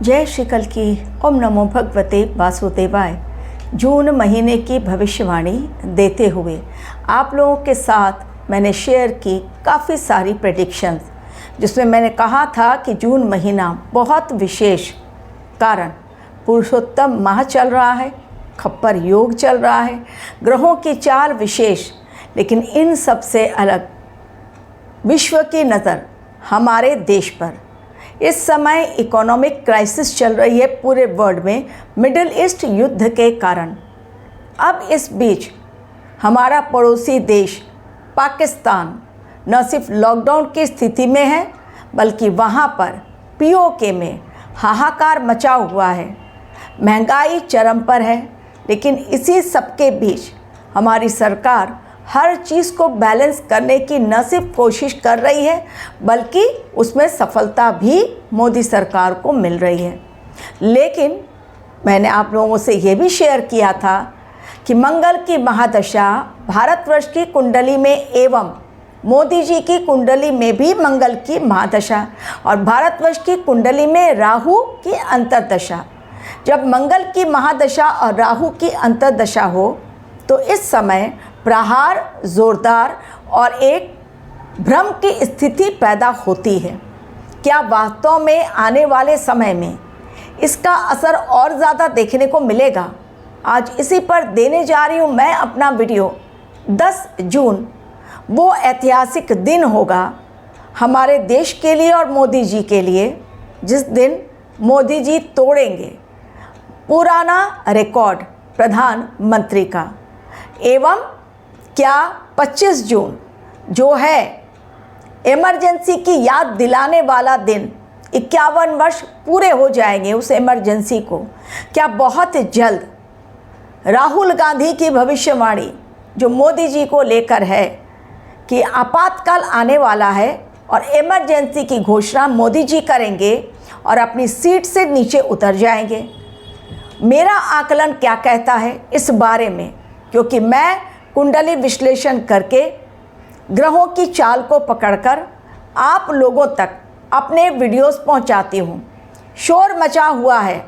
जय श्री कल की। ओम नमो भगवते वासुदेवाय। जून महीने की भविष्यवाणी देते हुए आप लोगों के साथ मैंने शेयर की काफ़ी सारी प्रेडिक्शंस, जिसमें मैंने कहा था कि जून महीना बहुत विशेष, कारण पुरुषोत्तम माह चल रहा है, खप्पर योग चल रहा है, ग्रहों की चाल विशेष, लेकिन इन सब से अलग विश्व की नज़र हमारे देश पर। इस समय इकोनॉमिक क्राइसिस चल रही है पूरे वर्ल्ड में, मिडिल ईस्ट युद्ध के कारण। अब इस बीच हमारा पड़ोसी देश पाकिस्तान न सिर्फ लॉकडाउन की स्थिति में है, बल्कि वहाँ पर पीओके में हाहाकार मचा हुआ है, महंगाई चरम पर है। लेकिन इसी सबके बीच हमारी सरकार हर चीज़ को बैलेंस करने की न सिर्फ कोशिश कर रही है, बल्कि उसमें सफलता भी मोदी सरकार को मिल रही है। लेकिन मैंने आप लोगों से ये भी शेयर किया था कि मंगल की महादशा भारतवर्ष की कुंडली में एवं मोदी जी की कुंडली में भी मंगल की महादशा और भारतवर्ष की कुंडली में राहु की अंतर्दशा। जब मंगल की महादशा और राहु की अंतर्दशा हो तो इस समय प्रहार जोरदार और एक भ्रम की स्थिति पैदा होती है। क्या वास्तव में आने वाले समय में इसका असर और ज़्यादा देखने को मिलेगा? आज इसी पर देने जा रही हूँ मैं अपना वीडियो। 10 जून वो ऐतिहासिक दिन होगा हमारे देश के लिए और मोदी जी के लिए, जिस दिन मोदी जी तोड़ेंगे पुराना रिकॉर्ड प्रधानमंत्री का। एवं क्या 25 जून जो है इमरजेंसी की याद दिलाने वाला दिन, 51 वर्ष पूरे हो जाएंगे उस इमरजेंसी को। क्या बहुत जल्द राहुल गांधी की भविष्यवाणी जो मोदी जी को लेकर है कि आपातकाल आने वाला है और इमरजेंसी की घोषणा मोदी जी करेंगे और अपनी सीट से नीचे उतर जाएंगे? मेरा आकलन क्या कहता है इस बारे में, क्योंकि मैं कुंडली विश्लेषण करके ग्रहों की चाल को पकड़कर आप लोगों तक अपने वीडियोस पहुंचाती हूं। शोर मचा हुआ है,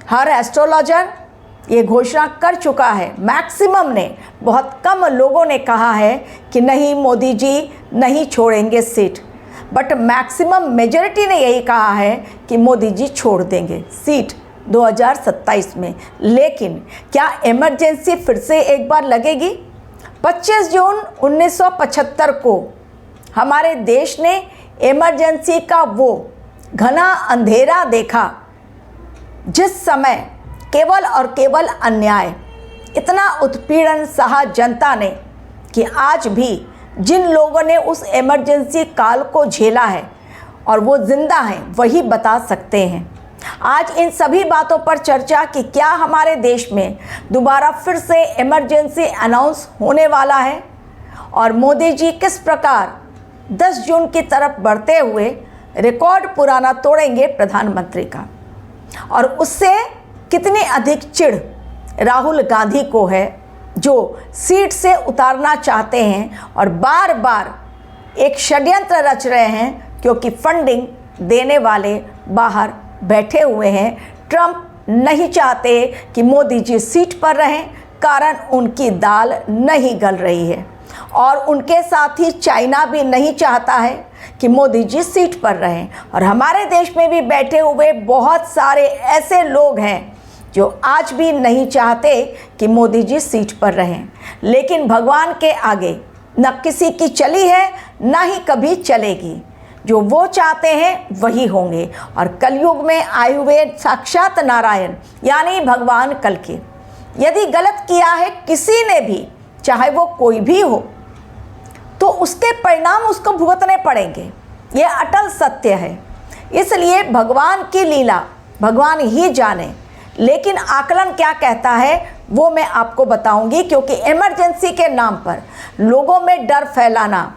हर एस्ट्रोलॉजर ये घोषणा कर चुका है, मैक्सिमम ने, बहुत कम लोगों ने कहा है कि नहीं मोदी जी नहीं छोड़ेंगे सीट, बट मैक्सिमम मेजॉरिटी ने यही कहा है कि मोदी जी छोड़ देंगे सीट 2027 में। लेकिन क्या इमरजेंसी फिर से एक बार लगेगी? 25 जून 1975 को हमारे देश ने इमरजेंसी का वो घना अंधेरा देखा, जिस समय केवल और केवल अन्याय, इतना उत्पीड़न सहा जनता ने कि आज भी जिन लोगों ने उस इमरजेंसी काल को झेला है और वो जिंदा हैं, वही बता सकते हैं। आज इन सभी बातों पर चर्चा कि क्या हमारे देश में दोबारा फिर से इमरजेंसी अनाउंस होने वाला है और मोदी जी किस प्रकार 10 जून की तरफ बढ़ते हुए रिकॉर्ड पुराना तोड़ेंगे प्रधानमंत्री का, और उससे कितनी अधिक चिढ़ राहुल गांधी को है जो सीट से उतारना चाहते हैं और बार बार एक षड्यंत्र रच रहे हैं, क्योंकि फंडिंग देने वाले बाहर बैठे हुए हैं। ट्रंप नहीं चाहते कि मोदी जी सीट पर रहें, कारण उनकी दाल नहीं गल रही है, और उनके साथ ही चाइना भी नहीं चाहता है कि मोदी जी सीट पर रहें। और हमारे देश में भी बैठे हुए बहुत सारे ऐसे लोग हैं जो आज भी नहीं चाहते कि मोदी जी सीट पर रहें। लेकिन भगवान के आगे न किसी की चली है, न ही कभी चलेगी। जो वो चाहते हैं वही होंगे। और कलयुग में आए हुए साक्षात नारायण यानी भगवान कल के, यदि गलत किया है किसी ने भी, चाहे वो कोई भी हो, तो उसके परिणाम उसको भुगतने पड़ेंगे। ये अटल सत्य है। इसलिए भगवान की लीला भगवान ही जाने। लेकिन आकलन क्या कहता है वो मैं आपको बताऊंगी, क्योंकि इमरजेंसी के नाम पर लोगों में डर फैलाना,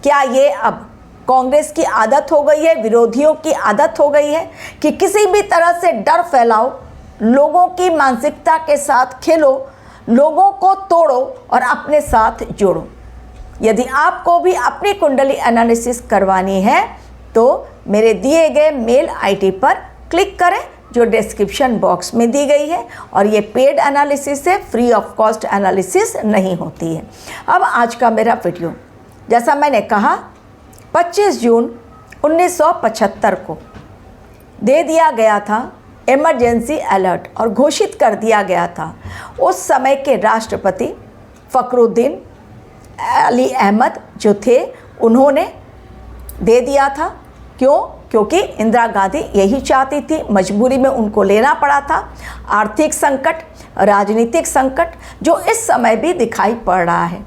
क्या ये अब कांग्रेस की आदत हो गई है, विरोधियों की आदत हो गई है कि किसी भी तरह से डर फैलाओ, लोगों की मानसिकता के साथ खेलो, लोगों को तोड़ो और अपने साथ जोड़ो। यदि आपको भी अपनी कुंडली एनालिसिस करवानी है तो मेरे दिए गए मेल आईडी पर क्लिक करें जो डिस्क्रिप्शन बॉक्स में दी गई है, और ये पेड एनालिसिस है, फ्री ऑफ कॉस्ट एनालिसिस नहीं होती है। अब आज का मेरा वीडियो, जैसा मैंने कहा 25 जून 1975 को दे दिया गया था इमरजेंसी अलर्ट और घोषित कर दिया गया था। उस समय के राष्ट्रपति फ़खरुद्दीन अली अहमद जो थे, उन्होंने दे दिया था। क्यों? क्योंकि इंदिरा गांधी यही चाहती थी, मजबूरी में उनको लेना पड़ा था। आर्थिक संकट, राजनीतिक संकट जो इस समय भी दिखाई पड़ रहा है,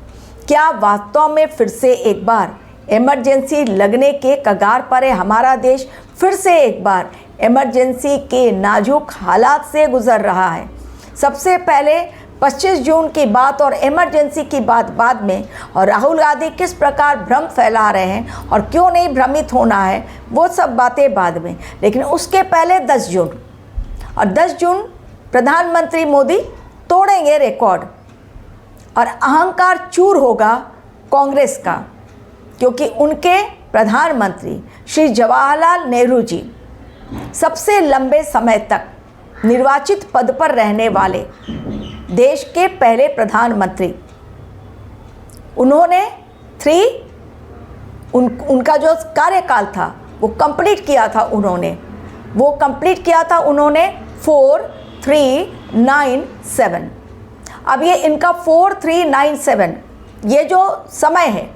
क्या वास्तव में फिर से एक बार इमरजेंसी लगने के कगार पर है हमारा देश? फिर से एक बार इमरजेंसी के नाजुक हालात से गुजर रहा है। सबसे पहले 25 जून की बात और इमरजेंसी की बात बाद में, और राहुल गांधी किस प्रकार भ्रम फैला रहे हैं और क्यों नहीं भ्रमित होना है, वो सब बातें बाद में। लेकिन उसके पहले 10 जून, और 10 जून प्रधानमंत्री मोदी तोड़ेंगे रिकॉर्ड और अहंकार चूर होगा कांग्रेस का, क्योंकि उनके प्रधानमंत्री श्री जवाहरलाल नेहरू जी सबसे लंबे समय तक निर्वाचित पद पर रहने वाले देश के पहले प्रधानमंत्री। उन्होंने उनका जो कार्यकाल था वो कंप्लीट किया था उन्होंने 4397। अब ये इनका 4397 ये जो समय है,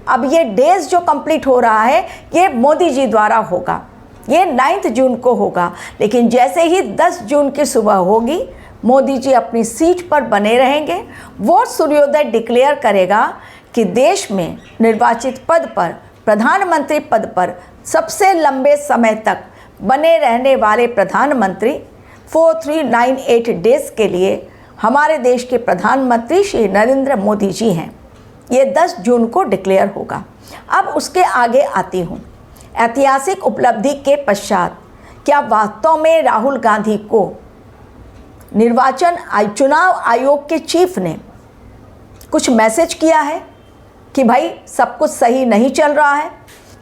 अब ये डेज जो कंप्लीट हो रहा है, ये मोदी जी द्वारा होगा। ये 9 जून को होगा। लेकिन जैसे ही 10 जून की सुबह होगी, मोदी जी अपनी सीट पर बने रहेंगे। वो सूर्योदय डिक्लेयर करेगा कि देश में निर्वाचित पद पर, प्रधानमंत्री पद पर सबसे लंबे समय तक बने रहने वाले प्रधानमंत्री 4398 डेज के लिए हमारे देश के प्रधानमंत्री श्री नरेंद्र मोदी जी हैं। ये 10 जून को डिक्लेयर होगा। अब उसके आगे आती हूँ। ऐतिहासिक उपलब्धि के पश्चात क्या वास्तव में राहुल गांधी को चुनाव आयोग के चीफ ने कुछ मैसेज किया है कि भाई सब कुछ सही नहीं चल रहा है?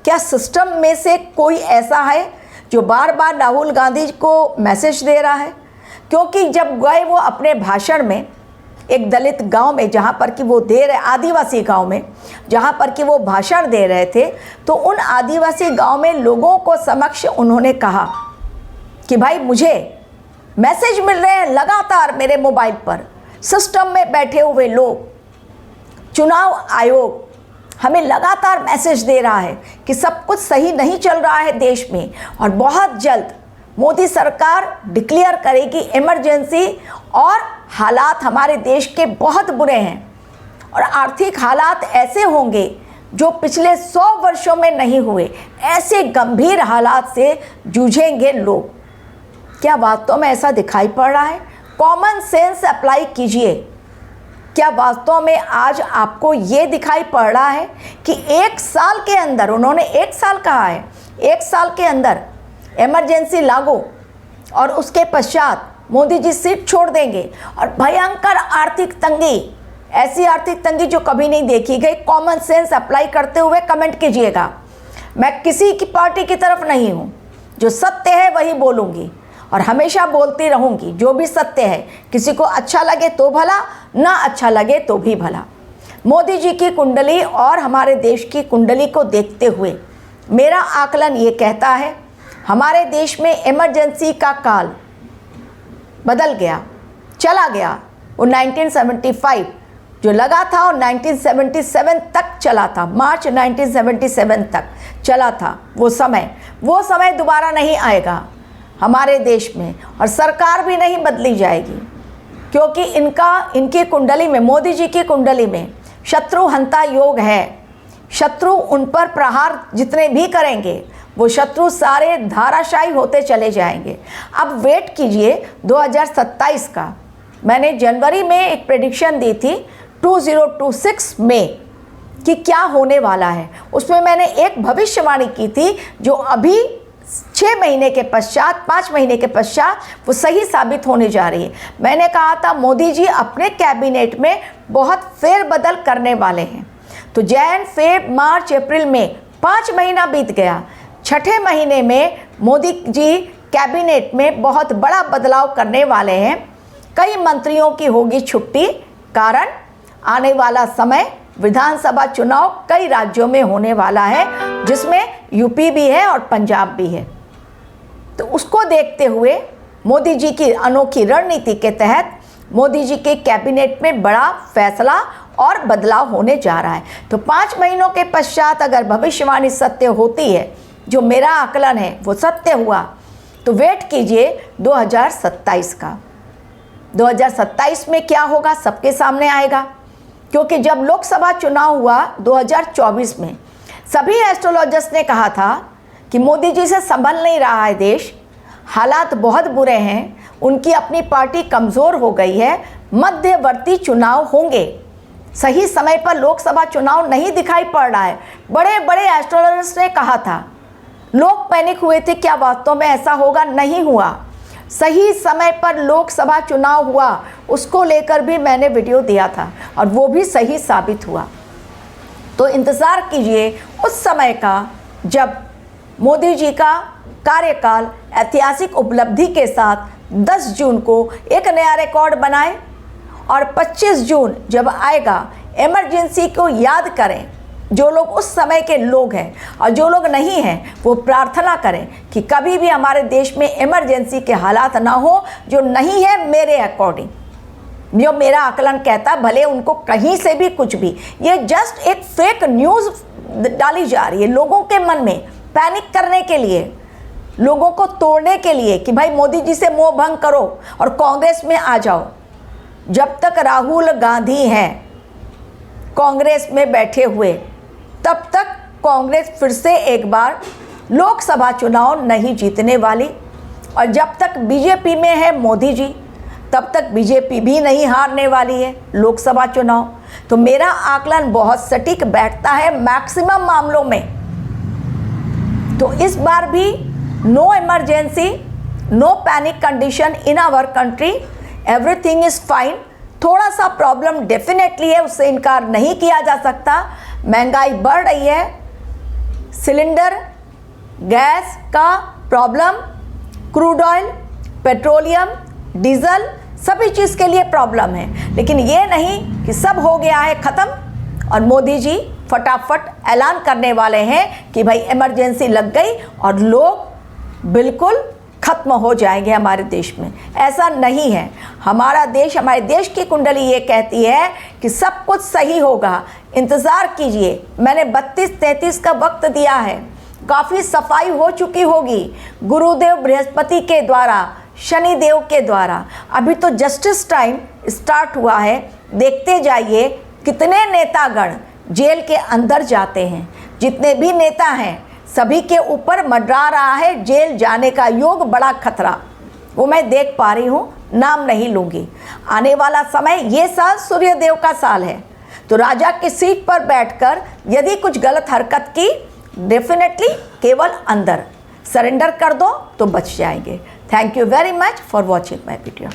क्या सिस्टम में से कोई ऐसा है जो बार बार राहुल गांधी को मैसेज दे रहा है? क्योंकि जब गए वो अपने भाषण में एक दलित गांव में, जहां पर कि वो दे रहे, आदिवासी गांव में जहां पर कि वो भाषण दे रहे थे, तो उन आदिवासी गांव में लोगों को समक्ष उन्होंने कहा कि भाई मुझे मैसेज मिल रहे हैं लगातार मेरे मोबाइल पर, सिस्टम में बैठे हुए लोग, चुनाव आयोग हमें लगातार मैसेज दे रहा है कि सब कुछ सही नहीं चल रहा है देश में, और बहुत जल्द मोदी सरकार डिक्लेयर करेगी इमरजेंसी, और हालात हमारे देश के बहुत बुरे हैं, और आर्थिक हालात ऐसे होंगे जो पिछले 100 वर्षों में नहीं हुए। ऐसे गंभीर हालात से जूझेंगे लोग। क्या वास्तव में ऐसा दिखाई पड़ रहा है? कॉमन सेंस अप्लाई कीजिए। क्या वास्तव में आज आपको ये दिखाई पड़ रहा है कि 1 साल के अंदर, उन्होंने 1 साल कहा है, 1 साल के अंदर इमरजेंसी लागू, और उसके पश्चात मोदी जी सीट छोड़ देंगे, और भयंकर आर्थिक तंगी, ऐसी आर्थिक तंगी जो कभी नहीं देखी गई। कॉमन सेंस अप्लाई करते हुए कमेंट कीजिएगा। मैं किसी की पार्टी की तरफ नहीं हूँ, जो सत्य है वही बोलूँगी और हमेशा बोलती रहूँगी, जो भी सत्य है। किसी को अच्छा लगे तो भला, ना अच्छा लगे तो भी भला। मोदी जी की कुंडली और हमारे देश की कुंडली को देखते हुए मेरा आकलन ये कहता है, हमारे देश में इमरजेंसी का काल बदल गया, चला गया। वो 1975 जो लगा था और 1977 तक चला था, मार्च 1977 तक चला था वो समय दोबारा नहीं आएगा हमारे देश में, और सरकार भी नहीं बदली जाएगी, क्योंकि इनकी कुंडली में, मोदी जी की कुंडली में शत्रु हंता योग है। शत्रु उन पर प्रहार जितने भी करेंगे, वो शत्रु सारे धाराशायी होते चले जाएंगे। अब वेट कीजिए 2027 का। मैंने जनवरी में एक प्रेडिक्शन दी थी 2026 में कि क्या होने वाला है। उसमें मैंने एक भविष्यवाणी की थी जो अभी 6 महीने के पश्चात, 5 महीने के पश्चात वो सही साबित होने जा रही है। मैंने कहा था मोदी जी अपने कैबिनेट में बहुत फेरबदल करने वाले हैं। तो जैन, फेब, मार्च, अप्रैल में 5 महीना बीत गया। छठे महीने में मोदी जी कैबिनेट में बहुत बड़ा बदलाव करने वाले हैं। कई मंत्रियों की होगी छुट्टी, कारण आने वाला समय विधानसभा चुनाव कई राज्यों में होने वाला है, जिसमें यूपी भी है और पंजाब भी है। तो उसको देखते हुए मोदी जी की अनोखी रणनीति के तहत मोदी जी के कैबिनेट में बड़ा फैसला और बदलाव होने जा रहा है। तो 5 महीनों के पश्चात अगर भविष्यवाणी सत्य होती है, जो मेरा आकलन है वो सत्य हुआ, तो वेट कीजिए 2027 का। 2027 में क्या होगा सबके सामने आएगा, क्योंकि जब लोकसभा चुनाव हुआ 2024 में, सभी एस्ट्रोलॉजर्स ने कहा था कि मोदी जी से संभल नहीं रहा है देश, हालात बहुत बुरे हैं, उनकी अपनी पार्टी कमज़ोर हो गई है, मध्यवर्ती चुनाव होंगे। सही समय पर लोकसभा चुनाव नहीं दिखाई पड़ रहा है। बड़े बड़े एस्ट्रोलॉजर्स ने कहा था, लोग पैनिक हुए थे, क्या वास्तव में ऐसा होगा? नहीं हुआ। सही समय पर लोकसभा चुनाव हुआ, उसको लेकर भी मैंने वीडियो दिया था और वो भी सही साबित हुआ। तो इंतज़ार कीजिए उस समय का जब मोदी जी का कार्यकाल ऐतिहासिक उपलब्धि के साथ 10 जून को एक नया रिकॉर्ड बनाए, और 25 जून जब आएगा इमरजेंसी को याद करें। जो लोग उस समय के लोग हैं और जो लोग नहीं हैं, वो प्रार्थना करें कि कभी भी हमारे देश में इमरजेंसी के हालात ना हो, जो नहीं है मेरे अकॉर्डिंग, जो मेरा आकलन कहता, भले उनको कहीं से भी कुछ भी, ये जस्ट एक फेक न्यूज़ डाली जा रही है लोगों के मन में, पैनिक करने के लिए, लोगों को तोड़ने के लिए कि भाई मोदी जी से मोह भंग करो और कांग्रेस में आ जाओ। जब तक राहुल गांधी हैं कांग्रेस में बैठे हुए, तब तक कांग्रेस फिर से एक बार लोकसभा चुनाव नहीं जीतने वाली, और जब तक बीजेपी में है मोदी जी, तब तक बीजेपी भी नहीं हारने वाली है लोकसभा चुनाव। तो मेरा आकलन बहुत सटीक बैठता है मैक्सिमम मामलों में। तो इस बार भी no emergency, no panic condition in our country, everything is fine. थोड़ा सा प्रॉब्लम डेफिनेटली है, उससे इनकार नहीं किया जा सकता। महंगाई बढ़ रही है, सिलेंडर गैस का problem, crude oil, petroleum, diesel, सभी चीज़ के लिए प्रॉब्लम है। लेकिन ये नहीं कि सब हो गया है ख़त्म और मोदी जी फटाफट ऐलान करने वाले हैं कि भाई इमरजेंसी लग गई और लोग बिल्कुल खत्म हो जाएंगे हमारे देश में। ऐसा नहीं है। हमारा देश, हमारे देश की कुंडली ये कहती है कि सब कुछ सही होगा, इंतज़ार कीजिए। मैंने 32-33 का वक्त दिया है, काफ़ी सफाई हो चुकी होगी गुरुदेव बृहस्पति के द्वारा, शनि देव के द्वारा। अभी तो जस्टिस टाइम स्टार्ट हुआ है। देखते जाइए कितने नेतागण जेल के अंदर जाते हैं। जितने भी नेता हैं सभी के ऊपर मंडरा रहा है जेल जाने का योग, बड़ा खतरा, वो मैं देख पा रही हूँ, नाम नहीं लूँगी। आने वाला समय, ये साल सूर्यदेव का साल है, तो राजा की सीट पर बैठकर यदि कुछ गलत हरकत की, डेफिनेटली केवल अंदर सरेंडर कर दो तो बच जाएंगे। Thank you very much for watching my video.